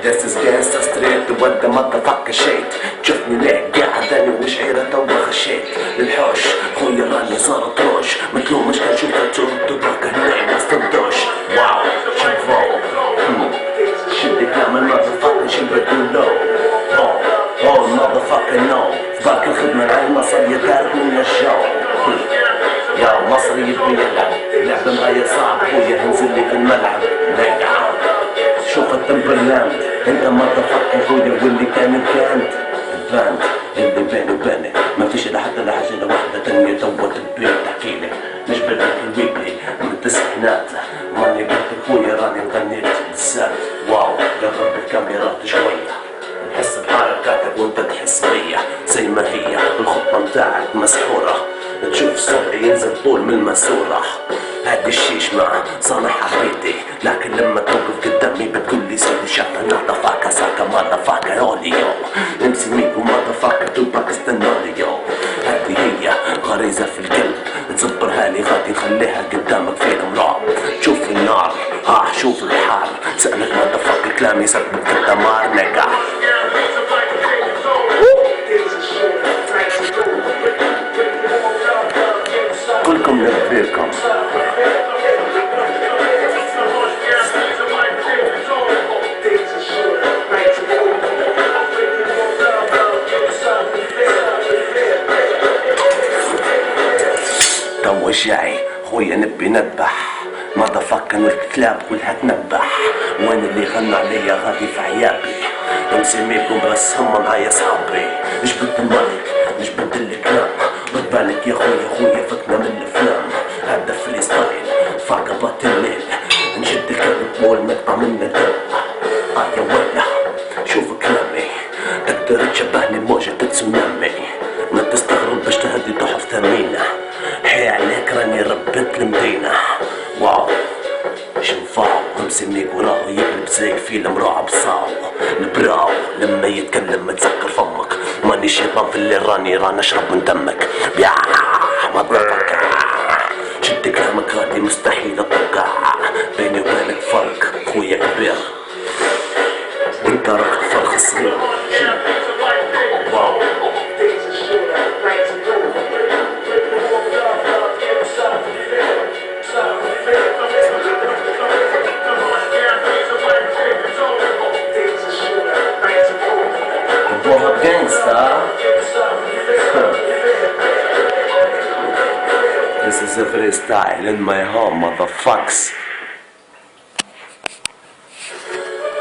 This is gangsta street what the motherfucker shit. شوفني ليه قاعد انا وشعيرة توبة خشيت للحوش خويا راني صارت روش متلومش كان شوفها تضرك هناي ما استندوش. واو شوفوا شد كلام المotherfucker شي بدو Oh motherfucker no باك الخدمة معاي مصرية تارك من الجو. يا مصري يبي يلعب لعبة معايا صعب خويا هنزل لي في الملعب نقع. شوف التمبرلاند انت مotherfucker خويا واللي كانت الباند اللي بيني وبينك ما فيش الا حتى لحاجة واحدة تانية توت تبين تحكيلك مش بدك الويكلي من التسعينات ماني قلت خويا راني غنيت بزاف. واو قرب الكاميرات شوية نحس بحركاتك وانت تحس بيا زي ما هي الخطة متاعك مسحورة تشوف صبعي ينزل طول من الماسورة. هادي الشيش مع صانع حبيتي لكن لما توقف قدامي بتقولي سيدي شاطر مotherfucker ساكا motherfucker اوليو امسي ميكو motherfucker تو باكستانوليو. هادي هي غريزة في القلب تزبرها لي غادي نخليها قدامك فيلم رعب. شوف النار شوف الحار سألك motherfucker كلامي يسبب في الدمار نقع. كلكم لبيكم تو جاي خويا نبي نذبح motherfucker والكلاب كلها تنبح. وين اللي غنى عليا غادي في عيابي نسميكم بس هم معايا صحابي. جبت المايك جبت الكلام بالك يا خويا فتنا من الافلام. هذا فري ستايل فعقبات الليل نشد الكلب والمقطع من الدم. يا ويلا شوف كلامي تقدر تشبهني موجة تسونامي ما تستغرب باش تهدي تحف ثمينة حي عليك راني ربيت المدينة. واو شنفاو مسميك وراه يقلب زي فيلم رعب صاو البراو لما يتكلم ما تسكر فمك ماني شيطان في اللي راني اشرب من دمك يا ما تضربك. شد كلامك غادي مستحيل اتوقع بيني وبينك فرق خويا كبير وانت راك فرق صغير. واو gangsta. This is a freestyle in my home, motherfuckers.